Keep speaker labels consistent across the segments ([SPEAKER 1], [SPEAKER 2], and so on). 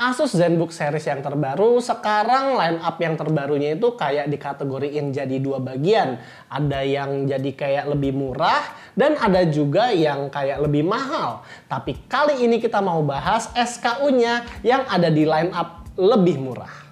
[SPEAKER 1] Asus ZenBook series yang terbaru, sekarang line up yang terbarunya itu kayak dikategoriin jadi dua bagian. Ada yang jadi kayak lebih murah dan ada juga yang kayak lebih mahal. Tapi kali ini kita mau bahas SKU-nya yang ada di line up lebih murah.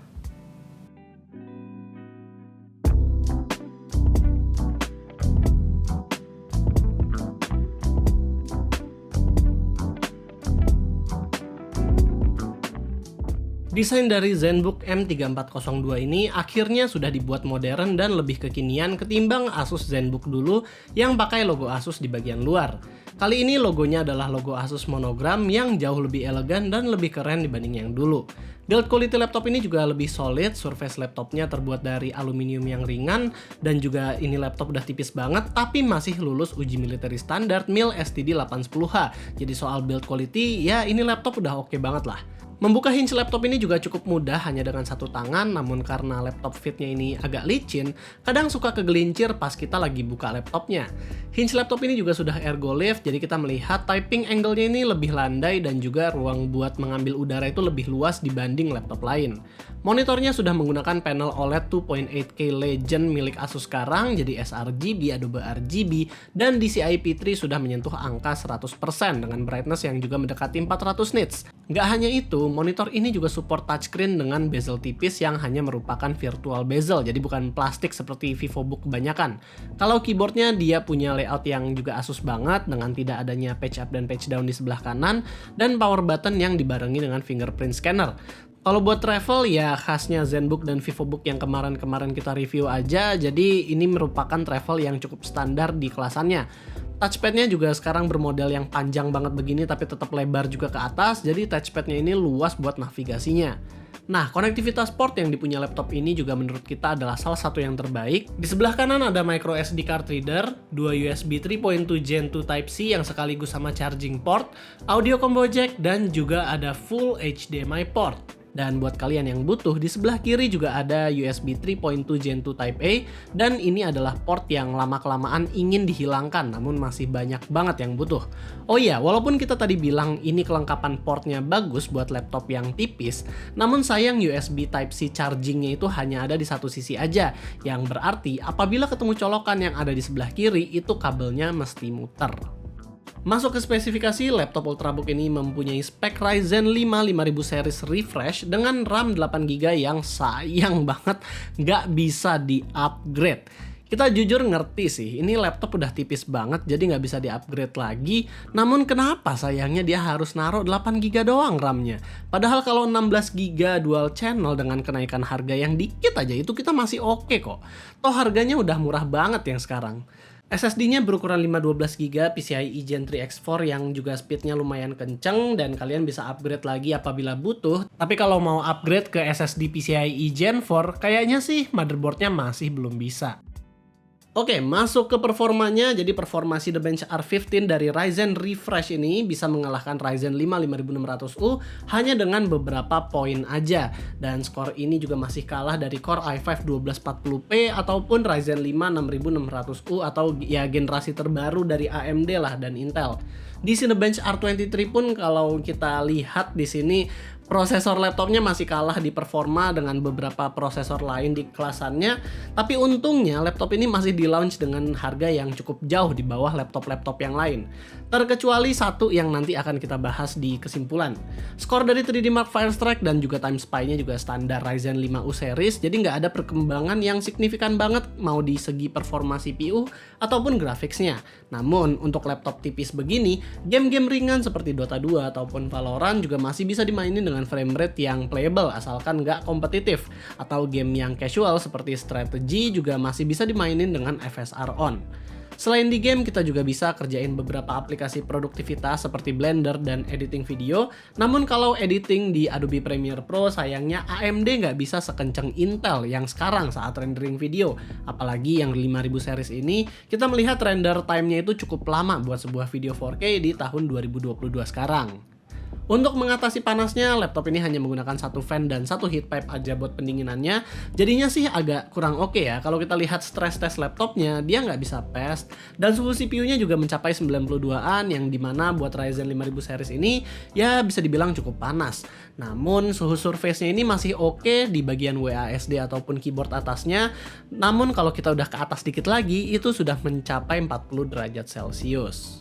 [SPEAKER 1] Desain dari ZenBook M3402 ini akhirnya sudah dibuat modern dan lebih kekinian ketimbang Asus ZenBook dulu yang pakai logo Asus di bagian luar. Kali ini logonya adalah logo Asus monogram yang jauh lebih elegan dan lebih keren dibanding yang dulu. Build quality laptop ini juga lebih solid, surface laptopnya terbuat dari aluminium yang ringan, dan juga ini laptop udah tipis banget tapi masih lulus uji military standard MIL STD 810H. Jadi soal build quality, ya ini laptop udah oke banget lah. Membuka hinge laptop ini juga cukup mudah hanya dengan satu tangan, namun karena laptop fitnya ini agak licin, kadang suka kegelincir pas kita lagi buka laptopnya. Hinge laptop ini juga sudah ergo lift, jadi kita melihat typing angle-nya ini lebih landai dan juga ruang buat mengambil udara itu lebih luas dibanding laptop lain. Monitornya sudah menggunakan panel OLED 2.8K Legend milik Asus sekarang, jadi sRGB, Adobe RGB, dan DCI-P3 sudah menyentuh angka 100% dengan brightness yang juga mendekati 400 nits. Nggak hanya itu, monitor ini juga support touchscreen dengan bezel tipis yang hanya merupakan virtual bezel, jadi bukan plastik seperti VivoBook kebanyakan. Kalau keyboardnya dia punya layout yang juga Asus banget dengan tidak adanya patch up dan patch down di sebelah kanan, dan power button yang dibarengi dengan fingerprint scanner. Kalau buat travel ya khasnya ZenBook dan VivoBook yang kemarin-kemarin kita review aja, jadi ini merupakan travel yang cukup standar di kelasannya. Touchpadnya juga sekarang bermodel yang panjang banget begini tapi tetap lebar juga ke atas, jadi touchpadnya ini luas buat navigasinya. Nah, konektivitas port yang dipunya laptop ini juga menurut kita adalah salah satu yang terbaik. Di sebelah kanan ada micro SD card reader, 2 USB 3.2 Gen 2 Type-C yang sekaligus sama charging port, audio combo jack, dan juga ada full HDMI port. Dan buat kalian yang butuh, di sebelah kiri juga ada USB 3.2 Gen 2 Type A, dan ini adalah port yang lama-kelamaan ingin dihilangkan, namun masih banyak banget yang butuh. Oh iya, walaupun kita tadi bilang ini kelengkapan portnya bagus buat laptop yang tipis, namun sayang USB Type-C chargingnya itu hanya ada di satu sisi aja, yang berarti apabila ketemu colokan yang ada di sebelah kiri, itu kabelnya mesti muter. Masuk ke spesifikasi, laptop Ultrabook ini mempunyai spek Ryzen 5 5000 series refresh dengan RAM 8GB yang sayang banget nggak bisa di-upgrade. Kita jujur ngerti sih, ini laptop udah tipis banget jadi nggak bisa di-upgrade lagi. Namun kenapa sayangnya dia harus naruh 8GB doang RAM-nya? Padahal kalau 16GB dual channel dengan kenaikan harga yang dikit aja itu kita masih oke kok. Toh harganya udah murah banget yang sekarang. SSD-nya berukuran 512GB PCIe Gen 3 X4 yang juga speednya lumayan kenceng dan kalian bisa upgrade lagi apabila butuh. Tapi kalau mau upgrade ke SSD PCIe Gen 4, kayaknya sih motherboardnya masih belum bisa. Oke, masuk ke performanya. Jadi performa Cinebench R15 dari Ryzen Refresh ini bisa mengalahkan Ryzen 5 5600U hanya dengan beberapa poin aja. Dan skor ini juga masih kalah dari Core i5 1240p ataupun Ryzen 5 6600U atau ya generasi terbaru dari AMD lah dan Intel. Di Cinebench R23 pun kalau kita lihat di sini prosesor laptopnya masih kalah di performa dengan beberapa prosesor lain di kelasannya, tapi untungnya laptop ini masih di launch dengan harga yang cukup jauh di bawah laptop-laptop yang lain. Terkecuali satu yang nanti akan kita bahas di kesimpulan. Skor dari 3D Mark Firestrike dan juga Time Spy-nya juga standar Ryzen 5U series, jadi nggak ada perkembangan yang signifikan banget mau di segi performa CPU ataupun grafiksnya. Namun untuk laptop tipis begini, game-game ringan seperti Dota 2 ataupun Valorant juga masih bisa dimainin dengan frame rate yang playable asalkan nggak kompetitif, atau game yang casual seperti strategi juga masih bisa dimainin dengan FSR on. Selain di game, kita juga bisa kerjain beberapa aplikasi produktivitas seperti Blender dan editing video. Namun kalau editing di Adobe Premiere Pro, sayangnya AMD nggak bisa sekenceng Intel yang sekarang saat rendering video. Apalagi yang 5000 series ini, kita melihat render time-nya itu cukup lama buat sebuah video 4K di tahun 2022 sekarang. Untuk mengatasi panasnya, laptop ini hanya menggunakan satu fan dan satu heat pipe aja buat pendinginannya. Jadinya sih agak kurang oke ya. Kalau kita lihat stress test laptopnya, dia nggak bisa fast. Dan suhu CPU-nya juga mencapai 92-an, yang dimana buat Ryzen 5000 series ini ya bisa dibilang cukup panas. Namun suhu surface-nya ini masih oke di bagian WASD ataupun keyboard atasnya. Namun kalau kita udah ke atas dikit lagi, itu sudah mencapai 40 derajat Celcius.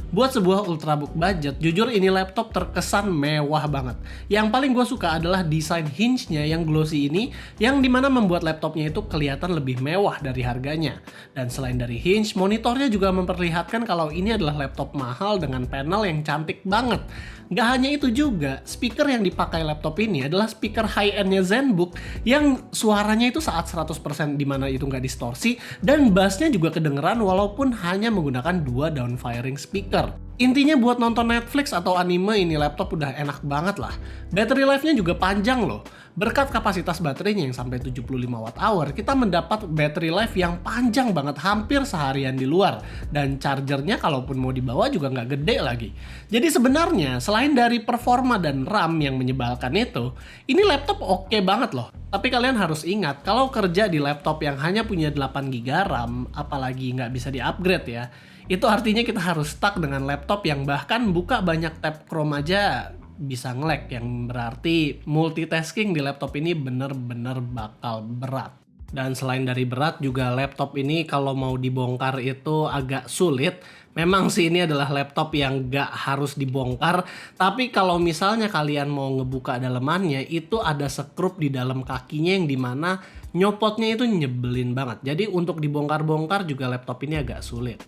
[SPEAKER 1] Buat sebuah ultrabook budget, jujur ini laptop terkesan mewah banget. Yang paling gue suka adalah desain hinge-nya yang glossy ini, yang dimana membuat laptopnya itu kelihatan lebih mewah dari harganya. Dan selain dari hinge, monitornya juga memperlihatkan kalau ini adalah laptop mahal dengan panel yang cantik banget. Gak hanya itu juga, speaker yang dipakai laptop ini adalah speaker high-end-nya ZenBook yang suaranya itu saat 100% dimana itu nggak distorsi, dan bassnya juga kedengeran walaupun hanya menggunakan 2 downfiring speaker. Intinya buat nonton Netflix atau anime ini laptop udah enak banget lah. Battery life-nya juga panjang loh. Berkat kapasitas baterainya yang sampai 75 Wh, kita mendapat battery life yang panjang banget, hampir seharian di luar. Dan chargernya kalaupun mau dibawa juga nggak gede lagi. Jadi sebenarnya selain dari performa dan RAM yang menyebalkan itu, ini laptop oke banget loh. Tapi kalian harus ingat, kalau kerja di laptop yang hanya punya 8GB RAM, apalagi nggak bisa di-upgrade ya, itu artinya kita harus stuck dengan laptop yang bahkan buka banyak tab Chrome aja bisa nge-lag, yang berarti multitasking di laptop ini bener-bener bakal berat. Dan selain dari berat juga laptop ini kalau mau dibongkar itu agak sulit. Memang sih ini adalah laptop yang gak harus dibongkar, tapi kalau misalnya kalian mau ngebuka dalemannya itu ada sekrup di dalam kakinya yang dimana nyopotnya itu nyebelin banget. Jadi untuk dibongkar-bongkar juga laptop ini agak sulit.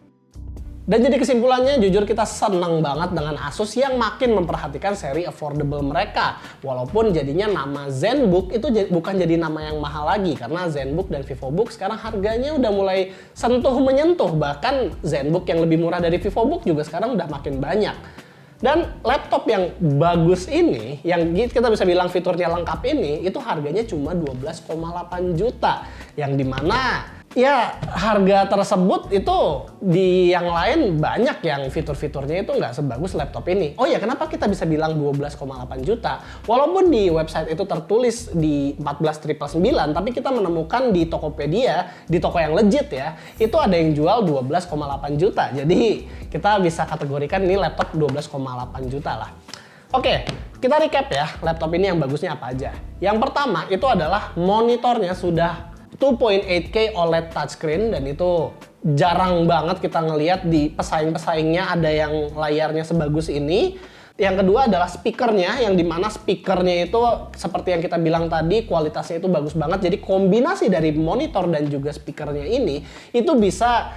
[SPEAKER 1] Dan jadi kesimpulannya, jujur kita seneng banget dengan Asus yang makin memperhatikan seri affordable mereka. Walaupun jadinya nama ZenBook itu bukan jadi nama yang mahal lagi, karena ZenBook dan VivoBook sekarang harganya udah mulai sentuh menyentuh. Bahkan ZenBook yang lebih murah dari VivoBook juga sekarang udah makin banyak. Dan laptop yang bagus ini, yang kita bisa bilang fiturnya lengkap ini, itu harganya cuma 12,8 juta. Yang dimana ya harga tersebut itu di yang lain banyak yang fitur-fiturnya itu nggak sebagus laptop ini. Oh ya, kenapa kita bisa bilang 12,8 juta? Walaupun di website itu tertulis di 14.999, tapi kita menemukan di Tokopedia, di toko yang legit ya, itu ada yang jual 12,8 juta. Jadi kita bisa kategorikan ini laptop 12,8 juta lah. Oke, kita recap ya laptop ini yang bagusnya apa aja. Yang pertama itu adalah monitornya sudah 2.8K OLED touchscreen, dan itu jarang banget kita ngelihat di pesaing-pesaingnya ada yang layarnya sebagus ini. Yang kedua adalah speakernya, yang dimana speakernya itu seperti yang kita bilang tadi, kualitasnya itu bagus banget. Jadi kombinasi dari monitor dan juga speakernya ini itu bisa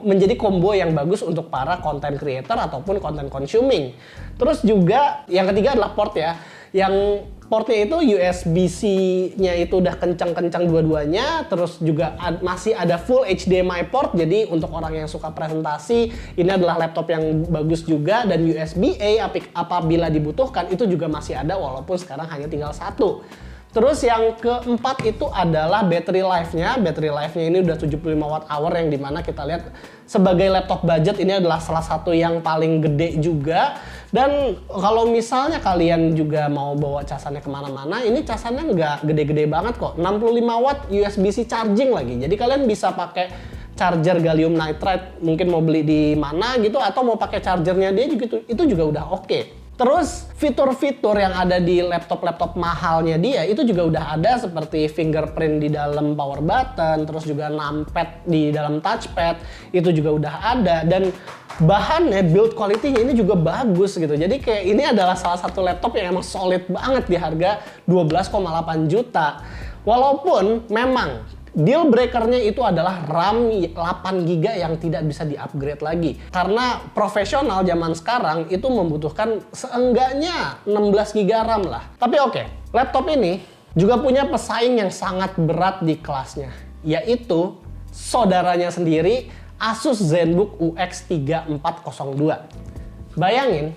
[SPEAKER 1] menjadi combo yang bagus untuk para content creator ataupun content consuming. Terus juga yang ketiga adalah port ya, yang portnya itu USB-C-nya itu udah kencang-kencang dua-duanya, terus juga masih ada full HDMI port, jadi untuk orang yang suka presentasi, ini adalah laptop yang bagus juga, dan USB-A apabila dibutuhkan itu juga masih ada, walaupun sekarang hanya tinggal satu. Terus yang keempat itu adalah battery life-nya. Battery life-nya ini udah 75 Wh, yang dimana kita lihat sebagai laptop budget ini adalah salah satu yang paling gede juga. Dan kalau misalnya kalian juga mau bawa casannya kemana-mana, ini casannya nggak gede-gede banget kok. 65 watt USB-C charging lagi. Jadi kalian bisa pakai charger gallium nitride, mungkin mau beli di mana gitu, atau mau pakai chargernya dia juga, itu juga udah oke. Terus fitur-fitur yang ada di laptop-laptop mahalnya dia itu juga udah ada, seperti fingerprint di dalam power button, terus juga numpad di dalam touchpad, itu juga udah ada. Dan bahannya, build quality-nya ini juga bagus gitu. Jadi kayak ini adalah salah satu laptop yang emang solid banget di harga 12,8 juta. Walaupun memang deal breakernya itu adalah RAM 8GB yang tidak bisa di-upgrade lagi. Karena profesional zaman sekarang itu membutuhkan seenggaknya 16GB RAM lah. Tapi oke, laptop ini juga punya pesaing yang sangat berat di kelasnya, yaitu saudaranya sendiri, Asus ZenBook UX 3402. Bayangin,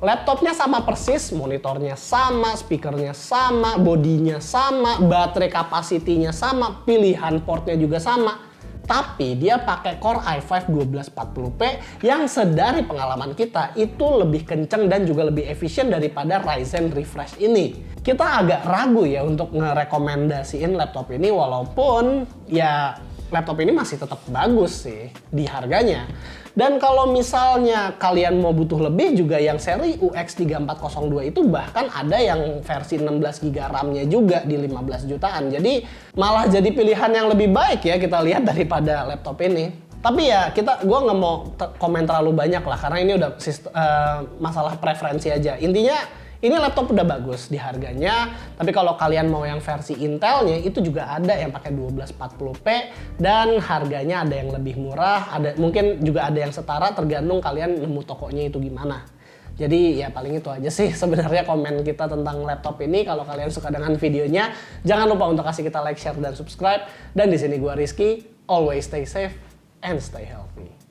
[SPEAKER 1] laptopnya sama persis, monitornya sama, speakernya sama, bodinya sama, baterai kapasitinya sama, pilihan portnya juga sama.
[SPEAKER 2] Tapi dia pakai Core i5 1240p yang sedari pengalaman kita itu lebih kenceng dan juga lebih efisien daripada Ryzen Refresh ini. Kita agak ragu ya untuk ngerekomendasiin laptop ini, walaupun ya laptop ini masih tetap bagus sih di harganya. Dan kalau misalnya kalian mau butuh lebih juga, yang seri UX3402 itu bahkan ada yang versi 16GB RAM-nya juga di 15 jutaan. Jadi malah jadi pilihan yang lebih baik ya kita lihat daripada laptop ini. Tapi ya gue nggak mau komen terlalu banyak lah, karena ini udah masalah preferensi aja. Intinya ini laptop udah bagus di harganya, tapi kalau kalian mau yang versi Intelnya itu juga ada yang pakai 1240p dan harganya ada yang lebih murah, mungkin juga ada yang setara, tergantung kalian nemu tokonya itu gimana. Jadi ya paling itu aja sih sebenarnya komen kita tentang laptop ini. Kalau kalian suka dengan videonya, jangan lupa untuk kasih kita like, share, dan subscribe. Dan di sini gua Rizky, always stay safe and stay healthy.